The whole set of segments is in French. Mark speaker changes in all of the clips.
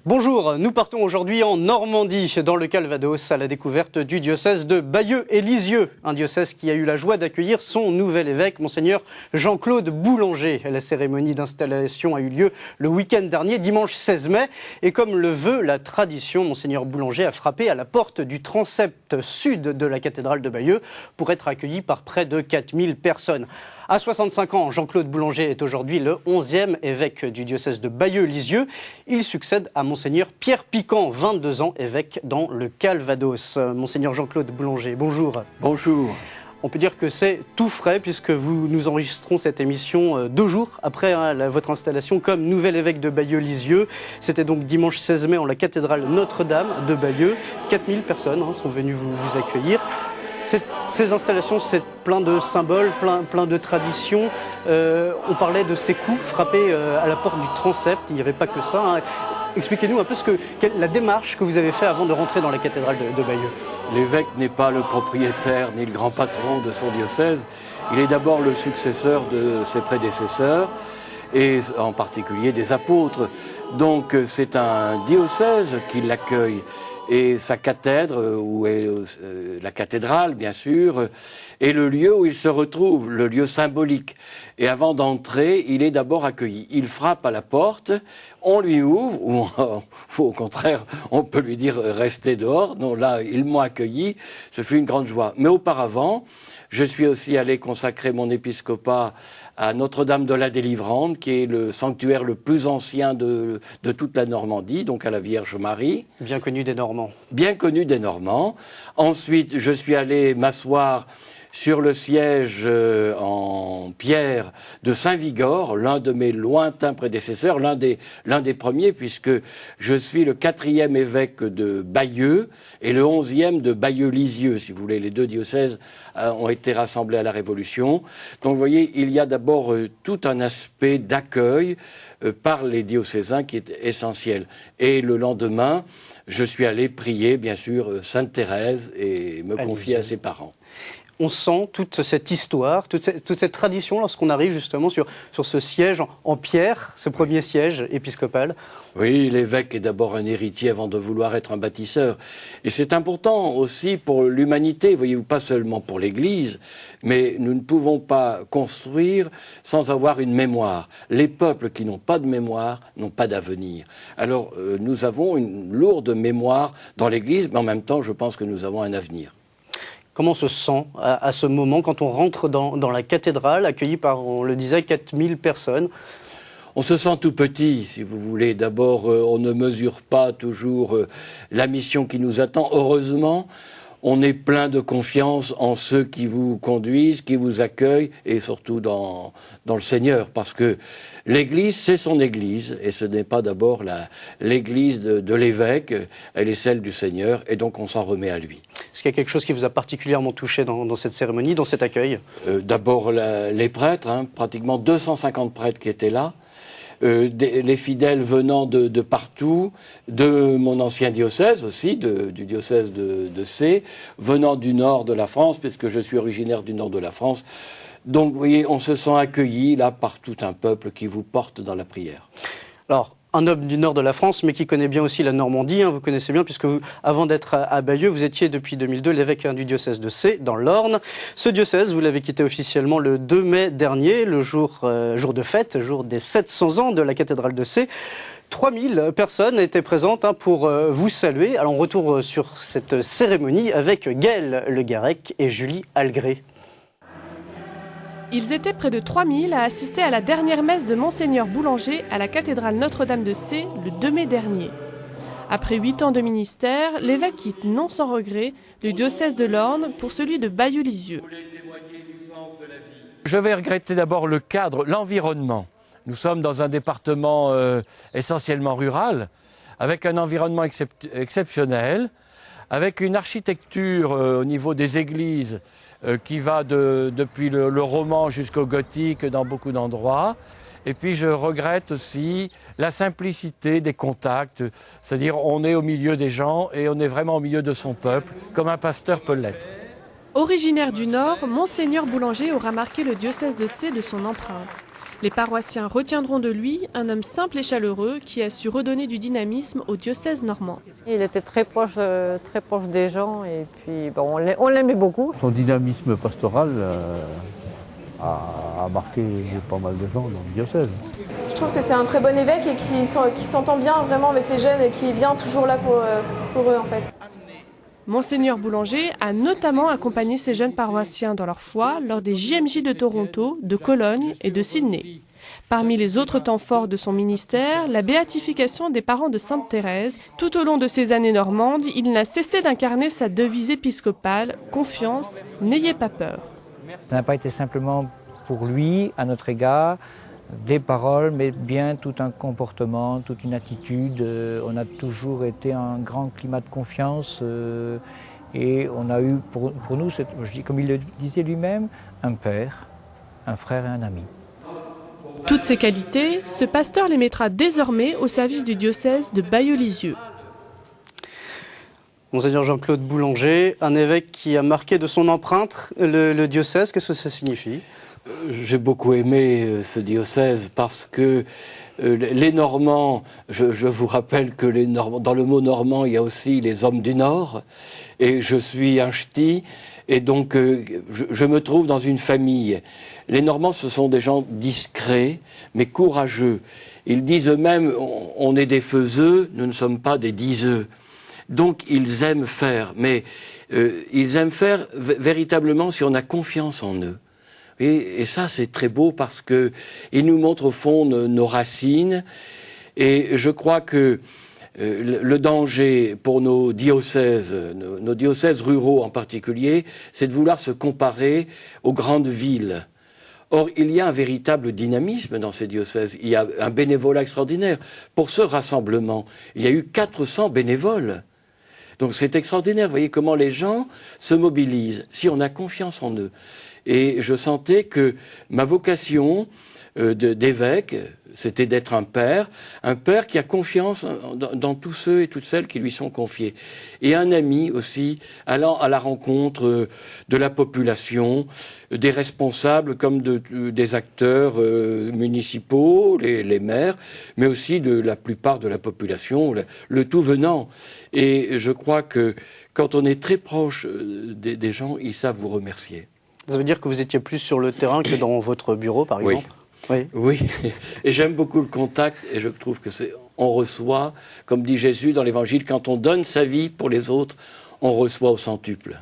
Speaker 1: Bonjour, nous partons aujourd'hui en Normandie, dans le Calvados, à la découverte du diocèse de Bayeux et Lisieux. Un diocèse qui a eu la joie d'accueillir son nouvel évêque, Monseigneur Jean-Claude Boulanger. La cérémonie d'installation a eu lieu le week-end dernier, dimanche 16 mai. Et comme le veut la tradition, Monseigneur Boulanger a frappé à la porte du transept sud de la cathédrale de Bayeux pour être accueilli par près de 4000 personnes. À 65 ans, Jean-Claude Boulanger est aujourd'hui le 11e évêque du diocèse de Bayeux-Lisieux. Il succède à Monseigneur Pierre Piquant, 22 ans, évêque dans le Calvados. Monseigneur Jean-Claude Boulanger, bonjour.
Speaker 2: Bonjour.
Speaker 1: On peut dire que c'est tout frais puisque nous enregistrons cette émission 2 jours après votre installation comme nouvel évêque de Bayeux-Lisieux. C'était donc dimanche 16 mai en la cathédrale Notre-Dame de Bayeux. 4000 personnes sont venues vous accueillir. Ces installations, c'est plein de symboles, plein de traditions. On parlait de ces coups frappés à la porte du transept. Il n'y avait pas que ça. Expliquez-nous un peu la démarche que vous avez fait avant de rentrer dans la cathédrale de Bayeux.
Speaker 2: L'évêque n'est pas le propriétaire ni le grand patron de son diocèse. Il est d'abord le successeur de ses prédécesseurs et en particulier des apôtres. Donc c'est un diocèse qui l'accueille. Et sa cathèdre, où est la cathédrale, bien sûr, est le lieu où il se retrouve, le lieu symbolique. Et avant d'entrer, il est d'abord accueilli. Il frappe à la porte, on lui ouvre, ou au contraire, on peut lui dire restez dehors. Non, là, ils m'ont accueilli, ce fut une grande joie. Mais auparavant, je suis aussi allé consacrer mon épiscopat à Notre-Dame de la Délivrante, qui est le sanctuaire le plus ancien de toute la Normandie, donc à la Vierge Marie.
Speaker 1: Bien connu des Normands.
Speaker 2: Bien connu des Normands. Ensuite, je suis allé m'asseoir sur le siège en pierre de Saint-Vigor, l'un de mes lointains prédécesseurs, l'un des premiers, puisque je suis le 4e évêque de Bayeux et le 11e de Bayeux-Lisieux, si vous voulez. Les deux diocèses ont été rassemblés à la Révolution. Donc vous voyez, il y a d'abord tout un aspect d'accueil par les diocésains qui est essentiel. Et le lendemain, je suis allé prier, bien sûr, Sainte Thérèse et me confier à ses parents.
Speaker 1: On sent toute cette histoire, toute cette tradition lorsqu'on arrive justement sur ce siège en pierre, ce premier siège épiscopal.
Speaker 2: Oui, l'évêque est d'abord un héritier avant de vouloir être un bâtisseur. Et c'est important aussi pour l'humanité, voyez-vous, pas seulement pour l'Église, mais nous ne pouvons pas construire sans avoir une mémoire. Les peuples qui n'ont pas de mémoire n'ont pas d'avenir. Alors nous avons une lourde mémoire dans l'Église, mais en même temps, je pense que nous avons un avenir.
Speaker 1: Comment on se sent à ce moment quand on rentre dans la cathédrale, accueilli par, on le disait, 4000 personnes?
Speaker 2: On se sent tout petit, si vous voulez. D'abord, on ne mesure pas toujours la mission qui nous attend. Heureusement, on est plein de confiance en ceux qui vous conduisent, qui vous accueillent, et surtout dans le Seigneur, parce que l'Église, c'est son Église, et ce n'est pas d'abord l'Église de l'évêque, elle est celle du Seigneur, et donc on s'en remet à lui.
Speaker 1: Est-ce qu'il y a quelque chose qui vous a particulièrement touché dans cette cérémonie, dans cet accueil?
Speaker 2: D'abord les prêtres, pratiquement 250 prêtres qui étaient là, les fidèles venant de partout, de mon ancien diocèse aussi, du diocèse de C, venant du nord de la France, puisque je suis originaire du nord de la France. Donc, vous voyez, on se sent accueilli là par tout un peuple qui vous porte dans la prière.
Speaker 1: Alors, un homme du nord de la France, mais qui connaît bien aussi la Normandie, vous connaissez bien, puisque avant d'être à Bayeux, vous étiez depuis 2002 l'évêque du diocèse de C, dans l'Orne. Ce diocèse, vous l'avez quitté officiellement le 2 mai dernier, le jour de fête, jour des 700 ans de la cathédrale de C. 3000 personnes étaient présentes pour vous saluer. Alors on retourne sur cette cérémonie avec Gaël Le Garec et Julie Algré.
Speaker 3: Ils étaient près de 3000 à assister à la dernière messe de Monseigneur Boulanger à la cathédrale Notre-Dame de C le 2 mai dernier. Après 8 ans de ministère, l'évêque quitte non sans regret le diocèse de l'Orne pour celui de Bayeux-Lisieux.
Speaker 2: Je vais regretter d'abord le cadre, l'environnement. Nous sommes dans un département essentiellement rural, avec un environnement exceptionnel, avec une architecture au niveau des églises qui va depuis le roman jusqu'au gothique dans beaucoup d'endroits. Et puis je regrette aussi la simplicité des contacts, c'est-à-dire on est au milieu des gens et on est vraiment au milieu de son peuple, comme un pasteur peut l'être.
Speaker 3: Originaire du Nord, Monseigneur Boulanger aura marqué le diocèse de Sées de son empreinte. Les paroissiens retiendront de lui un homme simple et chaleureux qui a su redonner du dynamisme au diocèse normand.
Speaker 4: Il était très proche des gens et puis bon, on l'aimait beaucoup.
Speaker 5: Son dynamisme pastoral a marqué pas mal de gens dans le diocèse.
Speaker 6: Je trouve que c'est un très bon évêque et qui s'entend bien vraiment avec les jeunes et qui est bien toujours là pour eux en fait.
Speaker 3: Monseigneur Boulanger a notamment accompagné ces jeunes paroissiens dans leur foi lors des JMJ de Toronto, de Cologne et de Sydney. Parmi les autres temps forts de son ministère, la béatification des parents de Sainte Thérèse. Tout au long de ces années normandes, il n'a cessé d'incarner sa devise épiscopale « Confiance, n'ayez pas peur ».
Speaker 7: Ça n'a pas été simplement pour lui, à notre égard, des paroles, mais bien tout un comportement, toute une attitude. On a toujours été un grand climat de confiance et on a eu pour nous, comme il le disait lui-même, un père, un frère et un ami.
Speaker 3: Toutes ces qualités, ce pasteur les mettra désormais au service du diocèse de Bayeux-Lisieux.
Speaker 1: Monseigneur Jean-Claude Boulanger, un évêque qui a marqué de son empreinte le diocèse, qu'est-ce que ça signifie ?
Speaker 2: J'ai beaucoup aimé ce diocèse parce que les Normands, je vous rappelle que dans le mot normand, il y a aussi les hommes du Nord, et je suis un ch'ti, et donc je me trouve dans une famille. Les Normands, ce sont des gens discrets, mais courageux. Ils disent eux-mêmes, on est des faiseux, nous ne sommes pas des diseux. Donc ils aiment faire, mais ils aiment faire véritablement si on a confiance en eux. Et ça, c'est très beau parce que il nous montre au fond nos racines. Et je crois que le danger pour nos diocèses ruraux en particulier, c'est de vouloir se comparer aux grandes villes. Or, il y a un véritable dynamisme dans ces diocèses. Il y a un bénévolat extraordinaire. Pour ce rassemblement, il y a eu 400 bénévoles. Donc c'est extraordinaire. Vous voyez comment les gens se mobilisent si on a confiance en eux. Et je sentais que ma vocation d'évêque, c'était d'être un père qui a confiance dans tous ceux et toutes celles qui lui sont confiés. Et un ami aussi, allant à la rencontre de la population, des responsables comme des acteurs municipaux, les maires, mais aussi de la plupart de la population, le tout venant. Et je crois que quand on est très proche des gens, ils savent vous remercier.
Speaker 1: Ça veut dire que vous étiez plus sur le terrain que dans votre bureau, par exemple ?
Speaker 2: Oui. Et j'aime beaucoup le contact, et je trouve que on reçoit, comme dit Jésus dans l'Évangile, quand on donne sa vie pour les autres, on reçoit au centuple.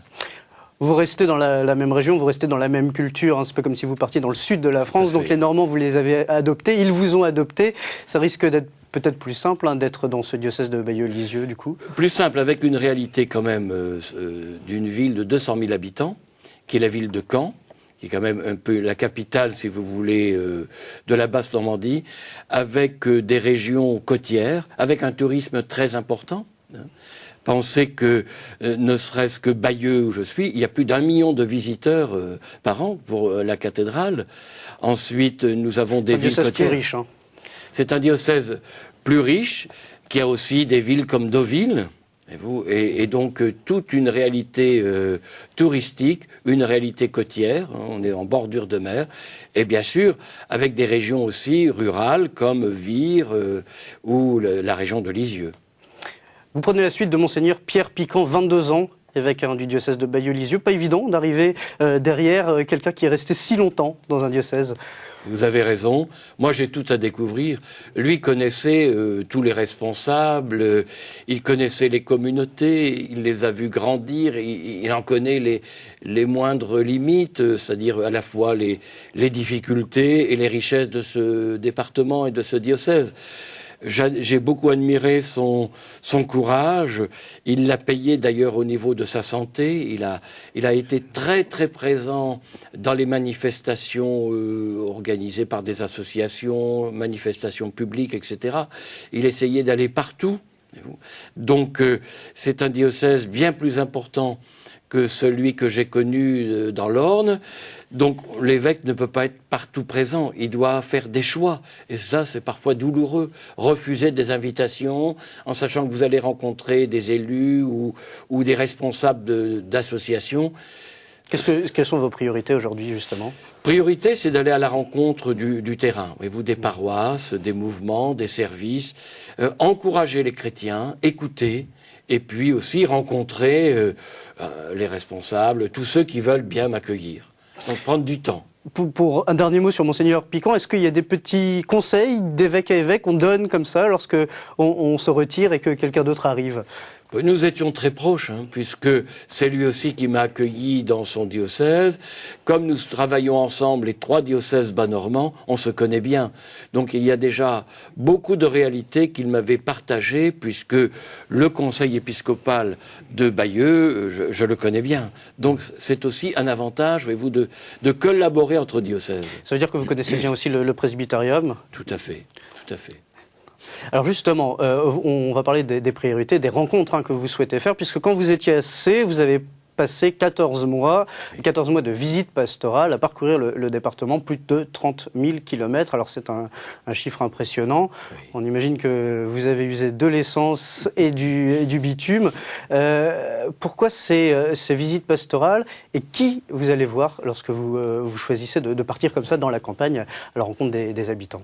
Speaker 1: Vous restez dans la même région, vous restez dans la même culture, hein. C'est pas comme si vous partiez dans le sud de la France, donc les Normands, vous les avez adoptés, ils vous ont adoptés. Ça risque d'être peut-être plus simple d'être dans ce diocèse de Bayeux-Lisieux, du coup ?
Speaker 2: Plus simple, avec une réalité quand même d'une ville de 200 000 habitants, qui est la ville de Caen, qui est quand même un peu la capitale, si vous voulez, de la Basse-Normandie, avec des régions côtières, avec un tourisme très important. Pensez que, ne serait-ce que Bayeux, où je suis, il y a plus d'1 million de visiteurs par an pour la cathédrale. Ensuite, nous avons des villes côtières.
Speaker 1: C'est un diocèse plus riche. Hein.
Speaker 2: C'est un diocèse plus riche, qui a aussi des villes comme Deauville. Et donc toute une réalité touristique, une réalité côtière, hein, on est en bordure de mer, et bien sûr avec des régions aussi rurales comme Vire ou la région de Lisieux.
Speaker 1: Vous prenez la suite de Monseigneur Pierre Piquant, 22 ans, évêque du diocèse de Bayeux-Lisieux. Pas évident d'arriver derrière quelqu'un qui est resté si longtemps dans un diocèse.
Speaker 2: Vous avez raison. Moi, j'ai tout à découvrir. Lui connaissait tous les responsables, il connaissait les communautés, il les a vus grandir, il en connaît les moindres limites, c'est-à-dire à la fois les difficultés et les richesses de ce département et de ce diocèse. J'ai beaucoup admiré son courage. Il l'a payé d'ailleurs au niveau de sa santé. Il a été très très présent dans les manifestations organisées par des associations, manifestations publiques, etc. Il essayait d'aller partout. Donc c'est un diocèse bien plus important que celui que j'ai connu dans l'Orne. Donc l'évêque ne peut pas être partout présent, il doit faire des choix. Et ça, c'est parfois douloureux. Refuser des invitations en sachant que vous allez rencontrer des élus ou des responsables d'associations.
Speaker 1: Quelles sont vos priorités aujourd'hui, justement?
Speaker 2: Priorité, c'est d'aller à la rencontre du terrain, voyez-vous, des paroisses, des mouvements, des services, encourager les chrétiens, écouter, et puis aussi rencontrer les responsables, tous ceux qui veulent bien m'accueillir. Donc prendre du temps.
Speaker 1: Pour un dernier mot sur Monseigneur Piquant, est-ce qu'il y a des petits conseils d'évêque à évêque qu'on donne comme ça lorsque on se retire et que quelqu'un d'autre arrive?
Speaker 2: Nous étions très proches, puisque c'est lui aussi qui m'a accueilli dans son diocèse. Comme nous travaillons ensemble, les 3 diocèses bas-normands, on se connaît bien. Donc il y a déjà beaucoup de réalités qu'il m'avait partagées, puisque le conseil épiscopal de Bayeux, je le connais bien. Donc c'est aussi un avantage, voyez-vous, de collaborer entre diocèses.
Speaker 1: Ça veut dire que vous connaissez bien aussi le presbytérium?
Speaker 2: Tout à fait, tout à fait.
Speaker 1: Alors justement, on va parler des priorités, des rencontres que vous souhaitez faire, puisque quand vous étiez à C, vous avez passé 14 mois de visite pastorale à parcourir le département, plus de 30 000 kilomètres. Alors c'est un chiffre impressionnant. Oui. On imagine que vous avez usé de l'essence et du bitume. Pourquoi ces visites pastorales et qui vous allez voir lorsque vous choisissez de partir comme ça dans la campagne à la rencontre des habitants?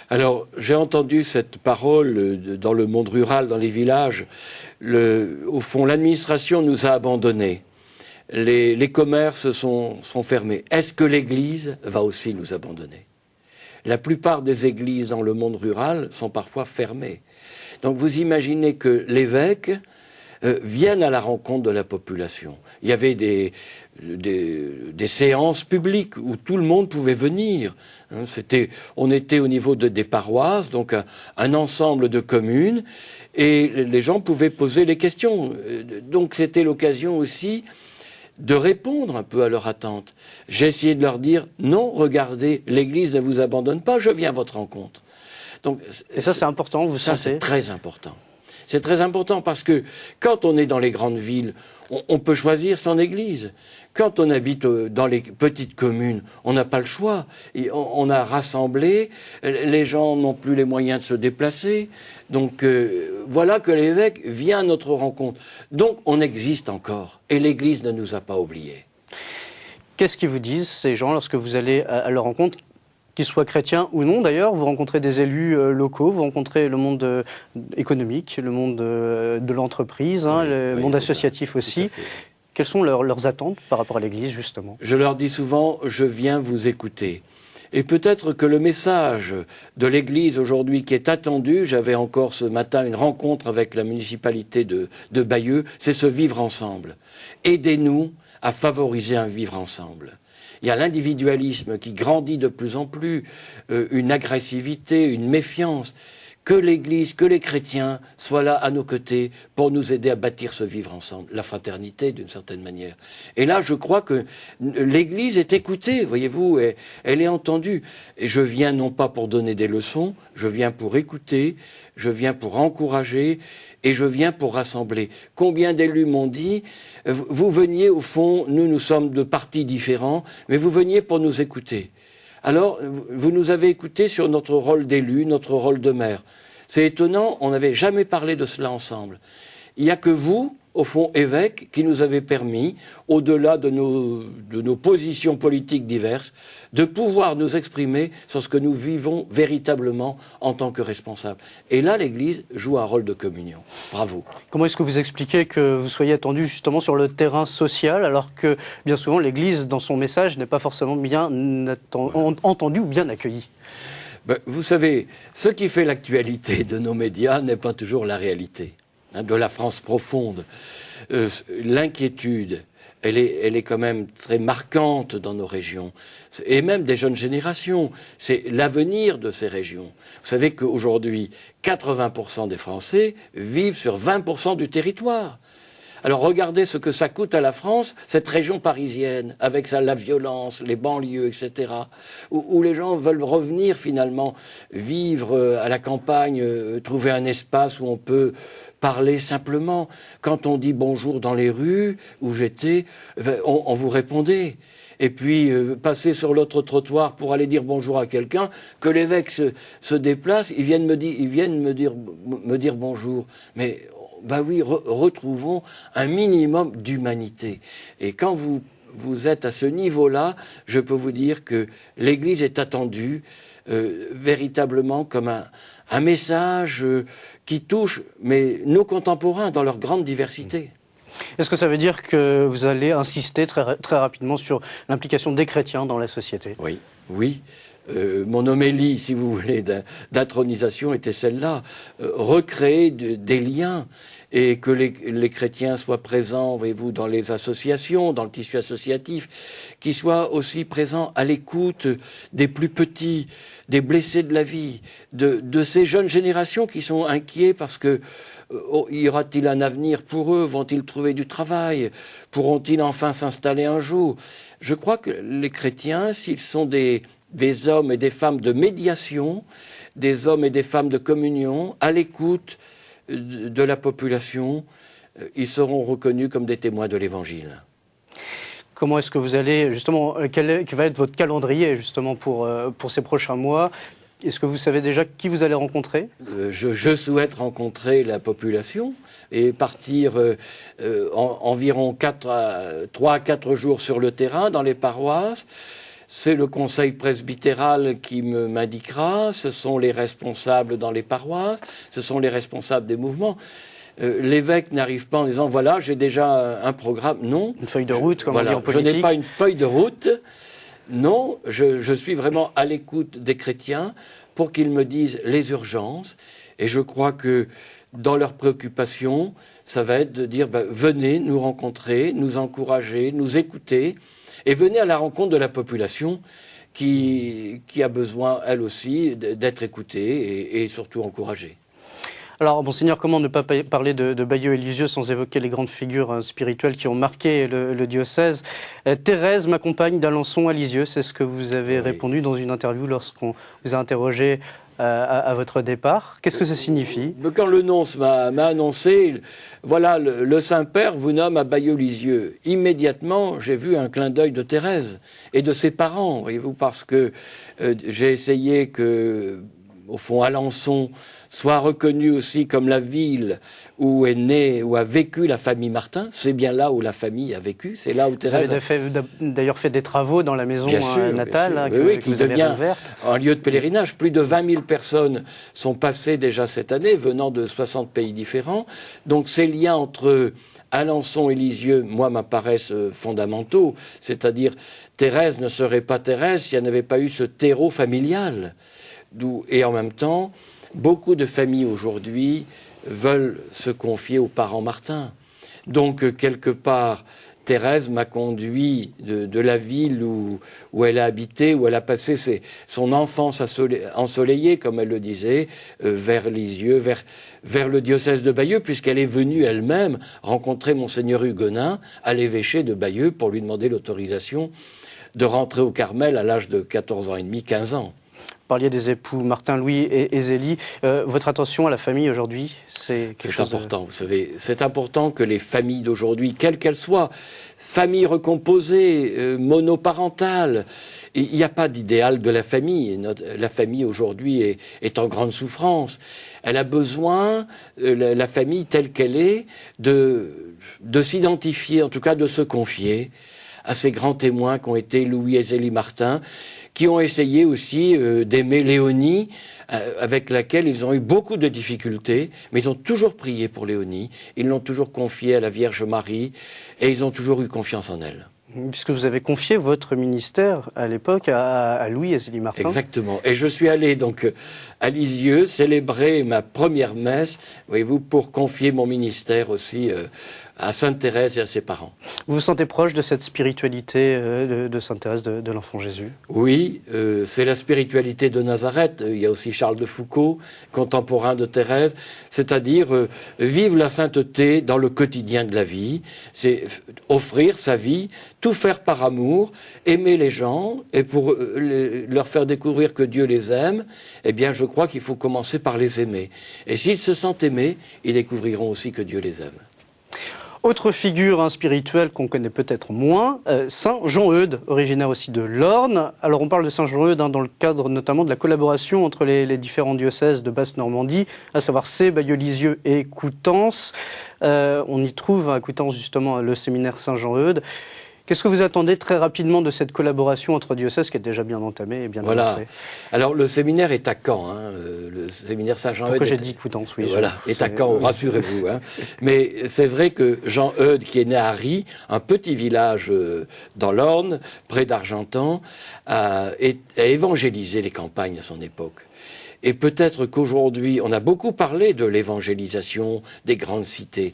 Speaker 2: Alors, j'ai entendu cette parole dans le monde rural, dans les villages. Au fond, l'administration nous a abandonnés. Les commerces sont fermés. Est-ce que l'Église va aussi nous abandonner? La plupart des églises dans le monde rural sont parfois fermées. Donc vous imaginez que l'évêque vienne à la rencontre de la population. Il y avait des séances publiques où tout le monde pouvait venir. On était au niveau des paroisses, donc un ensemble de communes, et les gens pouvaient poser les questions. Donc c'était l'occasion aussi de répondre un peu à leur attente. J'ai essayé de leur dire, non, regardez, l'Église ne vous abandonne pas, je viens à votre rencontre. Donc,
Speaker 1: et ça c'est important, vous sentez?
Speaker 2: C'est très important. C'est très important parce que quand on est dans les grandes villes, on peut choisir son église. Quand on habite dans les petites communes, on n'a pas le choix. Et on a rassemblé, les gens n'ont plus les moyens de se déplacer. Donc voilà que l'évêque vient à notre rencontre. Donc on existe encore et l'Église ne nous a pas oubliés.
Speaker 1: Qu'est-ce qu'ils vous disent, ces gens, lorsque vous allez à leur rencontre, qu'ils soient chrétiens ou non d'ailleurs? Vous rencontrez des élus locaux, vous rencontrez le monde économique, le monde de l'entreprise, le monde associatif aussi. Quelles sont leurs attentes par rapport à l'Église, justement?
Speaker 2: Je leur dis souvent, je viens vous écouter. Et peut-être que le message de l'Église aujourd'hui qui est attendu, j'avais encore ce matin une rencontre avec la municipalité de Bayeux, c'est ce vivre ensemble. Aidez-nous à favoriser un vivre ensemble. Il y a l'individualisme qui grandit de plus en plus, une agressivité, une méfiance. Que l'Église, que les chrétiens soient là à nos côtés pour nous aider à bâtir ce vivre ensemble, la fraternité d'une certaine manière. Et là, je crois que l'Église est écoutée, voyez-vous, elle est entendue. Et je viens non pas pour donner des leçons, je viens pour écouter, je viens pour encourager et je viens pour rassembler. Combien d'élus m'ont dit, vous veniez au fond, nous sommes de partis différents, mais vous veniez pour nous écouter. Alors, vous nous avez écoutés sur notre rôle d'élu, notre rôle de maire. C'est étonnant, on n'avait jamais parlé de cela ensemble. Il n'y a que vous, au fond, évêque, qui nous avez permis, au-delà de nos positions politiques diverses, de pouvoir nous exprimer sur ce que nous vivons véritablement en tant que responsables. Et là, l'Église joue un rôle de communion. Bravo.
Speaker 1: Comment est-ce que vous expliquez que vous soyez attendu justement sur le terrain social, alors que bien souvent l'Église, dans son message, n'est pas forcément bien entendu ou bien accueilli?
Speaker 2: Vous savez, ce qui fait l'actualité de nos médias n'est pas toujours la réalité. De la France profonde. L'inquiétude, elle est quand même très marquante dans nos régions. Et même des jeunes générations. C'est l'avenir de ces régions. Vous savez qu'aujourd'hui, 80% des Français vivent sur 20% du territoire. Alors regardez ce que ça coûte à la France, cette région parisienne, avec la violence, les banlieues, etc., où les gens veulent revenir finalement, vivre à la campagne, trouver un espace où on peut parler simplement. Quand on dit bonjour dans les rues où j'étais, on vous répondait. Et puis passer sur l'autre trottoir pour aller dire bonjour à quelqu'un, que l'évêque se déplace, ils viennent me dire bonjour. Mais oui, retrouvons un minimum d'humanité. Et quand vous vous êtes à ce niveau-là, je peux vous dire que l'Église est attendue véritablement comme un message qui touche nos contemporains dans leur grande diversité.
Speaker 1: Est-ce que ça veut dire que vous allez insister très rapidement sur l'implication des chrétiens dans la société?
Speaker 2: Oui, oui. Mon homélie, si vous voulez, d'intronisation était celle-là. Recréer des liens et que les chrétiens soient présents, voyez-vous, dans les associations, dans le tissu associatif, qu'ils soient aussi présents à l'écoute des plus petits, des blessés de la vie, de ces jeunes générations qui sont inquiets parce que y aura-t-il un avenir pour eux? Vont-ils trouver du travail? Pourront-ils enfin s'installer un jour? Je crois que les chrétiens, s'ils sont des hommes et des femmes de médiation, des hommes et des femmes de communion, à l'écoute de la population, ils seront reconnus comme des témoins de l'Évangile.
Speaker 1: Comment est-ce que vous allez, justement, quel va être votre calendrier, justement, pour ces prochains mois? Est-ce que vous savez déjà qui vous allez rencontrer?
Speaker 2: Je souhaite rencontrer la population et partir environ 3 à 4 jours sur le terrain, dans les paroisses. C'est le conseil presbytéral qui m'indiquera, ce sont les responsables dans les paroisses, ce sont les responsables des mouvements. L'évêque n'arrive pas en disant « voilà, j'ai déjà un programme ». Non.
Speaker 1: Une feuille de route, comme on dit en politique.
Speaker 2: Je n'ai pas une feuille de route. Non, je suis vraiment à l'écoute des chrétiens pour qu'ils me disent les urgences. Et je crois que dans leurs préoccupations, ça va être de dire venez nous rencontrer, nous encourager, nous écouter. Et venez à la rencontre de la population qui a besoin, elle aussi, d'être écoutée et surtout encouragée.
Speaker 1: Alors, Monseigneur, comment ne pas parler de Bayeux et Lisieux sans évoquer les grandes figures spirituelles qui ont marqué le diocèse? Thérèse m'accompagne d'Alençon à Lisieux, c'est ce que vous avez répondu dans une interview lorsqu'on vous a interrogé à votre départ. Qu'est-ce que ça signifie?
Speaker 2: Quand le nonce m'a annoncé, voilà, le Saint-Père vous nomme à Bayeux-Lisieux. Immédiatement, j'ai vu un clin d'œil de Thérèse et de ses parents, voyez-vous, parce que j'ai essayé que, au fond, Alençon soit reconnu aussi comme la ville où est née, où a vécu la famille Martin. C'est bien là où la famille a vécu, c'est là où Thérèse...
Speaker 1: Vous avez d'ailleurs fait des travaux dans la maison natale
Speaker 2: qui
Speaker 1: vous avez
Speaker 2: devient
Speaker 1: ouverte.
Speaker 2: Un lieu de pèlerinage. Plus de 20 000 personnes sont passées déjà cette année, venant de 60 pays différents. Donc ces liens entre Alençon et Lisieux, moi, m'apparaissent fondamentaux. C'est-à-dire, Thérèse ne serait pas Thérèse si elle n'avait pas eu ce terreau familial. Et en même temps, beaucoup de familles aujourd'hui veulent se confier aux parents Martin. Donc, quelque part, Thérèse m'a conduit de la ville où elle a habité, où elle a passé son enfance ensoleillée, comme elle le disait, vers Lisieux, vers le diocèse de Bayeux, puisqu'elle est venue elle-même rencontrer Monseigneur Hugonin à l'évêché de Bayeux pour lui demander l'autorisation de rentrer au Carmel à l'âge de 14 ans et demi, 15 ans.
Speaker 1: Vous parliez des époux Martin-Louis et Zélie. Votre attention à la famille aujourd'hui, c'est quelque chose
Speaker 2: important, vous savez. C'est important que les familles d'aujourd'hui, quelles qu'elles soient, familles recomposées, monoparentales, il n'y a pas d'idéal de la famille. La famille aujourd'hui est en grande souffrance. Elle a besoin, la famille telle qu'elle est, de s'identifier, en tout cas de se confier à ces grands témoins qu'ont été Louis et Zélie Martin, qui ont essayé aussi d'aimer Léonie, avec laquelle ils ont eu beaucoup de difficultés, mais ils ont toujours prié pour Léonie, ils l'ont toujours confiée à la Vierge Marie, et ils ont toujours eu confiance en elle.
Speaker 1: Puisque vous avez confié votre ministère à l'époque à Louis et Zélie Martin.
Speaker 2: Exactement. Et je suis allé donc à Lisieux célébrer ma première messe, voyez-vous, pour confier mon ministère aussi à Sainte Thérèse et à ses parents.
Speaker 1: Vous vous sentez proche de cette spiritualité de Sainte Thérèse de l'Enfant Jésus?
Speaker 2: Oui, c'est la spiritualité de Nazareth. Il y a aussi Charles de Foucauld, contemporain de Thérèse, c'est-à-dire vivre la sainteté dans le quotidien de la vie. C'est offrir sa vie, tout faire par amour, aimer les gens, et pour leur faire découvrir que Dieu les aime, eh bien je crois qu'il faut commencer par les aimer. Et s'ils se sentent aimés, ils découvriront aussi que Dieu les aime.
Speaker 1: Autre figure spirituelle qu'on connaît peut-être moins, Saint Jean-Eudes, originaire aussi de l'Orne. Alors on parle de Saint Jean-Eudes dans le cadre notamment de la collaboration entre les différents diocèses de Basse-Normandie, à savoir Sées, Bayeux-Lisieux et Coutances. On y trouve à Coutances justement le séminaire Saint Jean-Eudes. Qu'est-ce que vous attendez très rapidement de cette collaboration entre diocèses qui est déjà bien entamée et bien avancée?
Speaker 2: Alors le séminaire est à Caen, hein, le séminaire Saint-Jean-Eudes.
Speaker 1: Pourquoi j'ai dit Coutances, oui.
Speaker 2: Voilà, est à Caen, rassurez-vous. Hein. Mais c'est vrai que Jean Eudes, qui est né à Ry, un petit village dans l'Orne, près d'Argentan, a évangélisé les campagnes à son époque. Et peut-être qu'aujourd'hui, on a beaucoup parlé de l'évangélisation des grandes cités.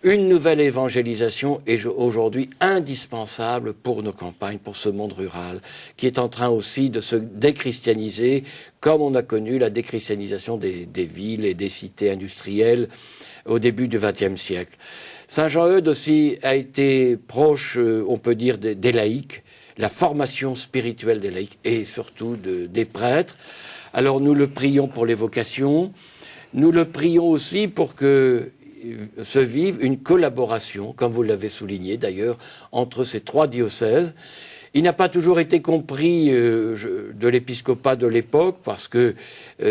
Speaker 2: Une nouvelle évangélisation est aujourd'hui indispensable pour nos campagnes, pour ce monde rural, qui est en train aussi de se déchristianiser, comme on a connu la déchristianisation des villes et des cités industrielles au début du XXe siècle. Saint Jean-Eudes aussi a été proche, on peut dire, des laïcs, la formation spirituelle des laïcs et surtout des prêtres. Alors nous le prions pour les vocations, nous le prions aussi pour que se vive une collaboration, comme vous l'avez souligné d'ailleurs, entre ces trois diocèses. Il n'a pas toujours été compris de l'épiscopat de l'époque parce que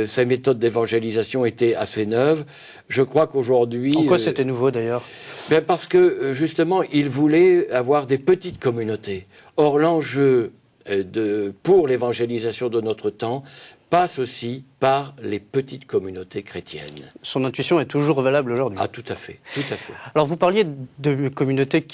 Speaker 2: ces méthodes d'évangélisation étaient assez neuves. Je crois qu'aujourd'hui...
Speaker 1: En quoi c'était nouveau d'ailleurs?
Speaker 2: Parce que justement, il voulait avoir des petites communautés. Or, l'enjeu pour l'évangélisation de notre temps passe aussi par les petites communautés chrétiennes.
Speaker 1: Son intuition est toujours valable aujourd'hui.
Speaker 2: Ah, tout à fait, tout à fait.
Speaker 1: Alors, vous parliez de communautés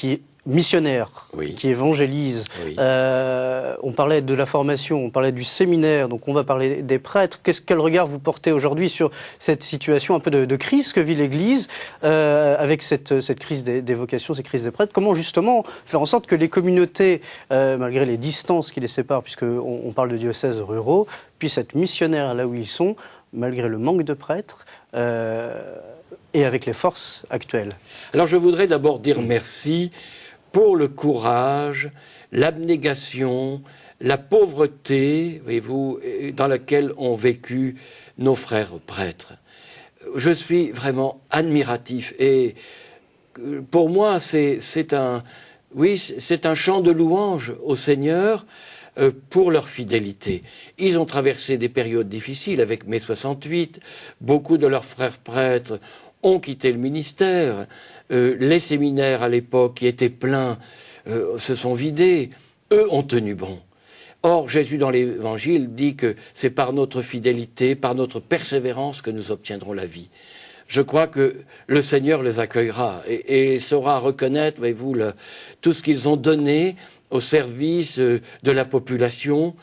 Speaker 1: missionnaires,
Speaker 2: oui,
Speaker 1: qui évangélisent.
Speaker 2: Oui.
Speaker 1: On parlait de la formation, on parlait du séminaire, donc on va parler des prêtres. Quel regard vous portez aujourd'hui sur cette situation un peu de crise que vit l'Église, avec cette crise des vocations, cette crise des prêtres? Comment justement faire en sorte que les communautés, malgré les distances qui les séparent, puisqu'on parle de diocèses ruraux, puissent être missionnaires là où ils sont, malgré le manque de prêtres et avec les forces actuelles?
Speaker 2: Alors je voudrais d'abord dire merci pour le courage, l'abnégation, la pauvreté, voyez-vous, dans laquelle ont vécu nos frères prêtres. Je suis vraiment admiratif et pour moi c'est un chant de louange au Seigneur pour leur fidélité. Ils ont traversé des périodes difficiles avec mai 68, beaucoup de leurs frères prêtres ont quitté le ministère, les séminaires à l'époque qui étaient pleins se sont vidés, eux ont tenu bon. Or, Jésus dans l'Évangile dit que c'est par notre fidélité, par notre persévérance que nous obtiendrons la vie. Je crois que le Seigneur les accueillera et saura reconnaître, voyez-vous, tout ce qu'ils ont donné au service de la population,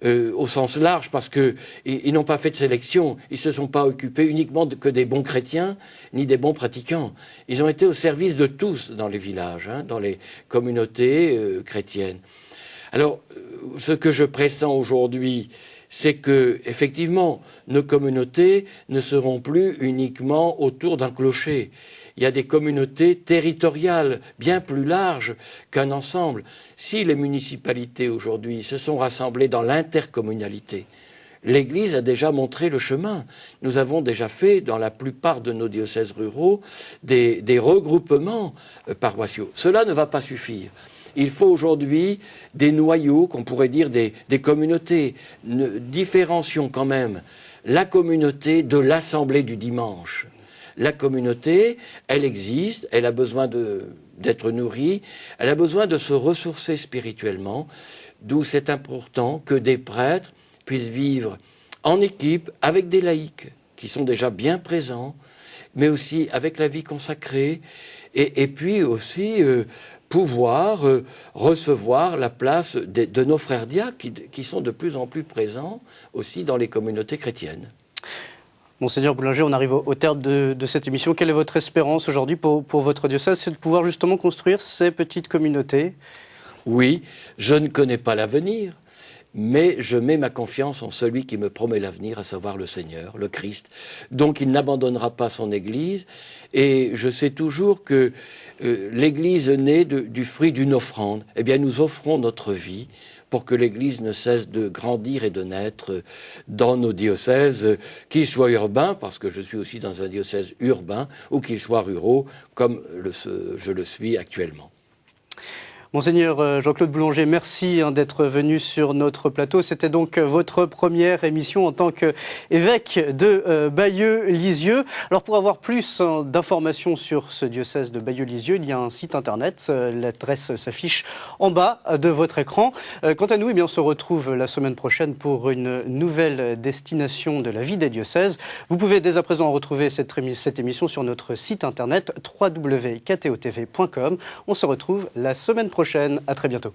Speaker 2: au sens large, parce qu'ils n'ont pas fait de sélection. Ils ne se sont pas occupés uniquement que des bons chrétiens, ni des bons pratiquants. Ils ont été au service de tous dans les villages, dans les communautés chrétiennes. Alors, ce que je pressens aujourd'hui, c'est que, effectivement, nos communautés ne seront plus uniquement autour d'un clocher. Il y a des communautés territoriales bien plus larges qu'un ensemble. Si les municipalités aujourd'hui se sont rassemblées dans l'intercommunalité, l'Église a déjà montré le chemin. Nous avons déjà fait, dans la plupart de nos diocèses ruraux, des regroupements paroissiaux. Cela ne va pas suffire. Il faut aujourd'hui des noyaux, qu'on pourrait dire des communautés. Différencions quand même la communauté de l'assemblée du dimanche. La communauté, elle existe, elle a besoin d'être nourrie, elle a besoin de se ressourcer spirituellement, d'où c'est important que des prêtres puissent vivre en équipe avec des laïcs qui sont déjà bien présents, mais aussi avec la vie consacrée, et puis aussi pouvoir recevoir la place de nos frères diacres qui sont de plus en plus présents aussi dans les communautés chrétiennes.
Speaker 1: Monseigneur Boulanger, on arrive au terme de cette émission. Quelle est votre espérance aujourd'hui pour votre diocèse? C'est de pouvoir justement construire ces petites communautés?
Speaker 2: Oui, je ne connais pas l'avenir, mais je mets ma confiance en celui qui me promet l'avenir, à savoir le Seigneur, le Christ. Donc il n'abandonnera pas son Église, et je sais toujours que l'Église naît du fruit d'une offrande. Eh bien, nous offrons notre vie pour que l'Église ne cesse de grandir et de naître dans nos diocèses, qu'ils soient urbains, parce que je suis aussi dans un diocèse urbain, ou qu'ils soient ruraux, comme je le suis actuellement.
Speaker 1: Monseigneur Jean-Claude Boulanger, merci d'être venu sur notre plateau. C'était donc votre première émission en tant qu'évêque de Bayeux-Lisieux. Alors pour avoir plus d'informations sur ce diocèse de Bayeux-Lisieux, il y a un site internet. L'adresse s'affiche en bas de votre écran. Quant à nous, on se retrouve la semaine prochaine pour une nouvelle destination de la vie des diocèses. Vous pouvez dès à présent retrouver cette émission sur notre site internet www.ktotv.com. On se retrouve la semaine prochaine. À très bientôt.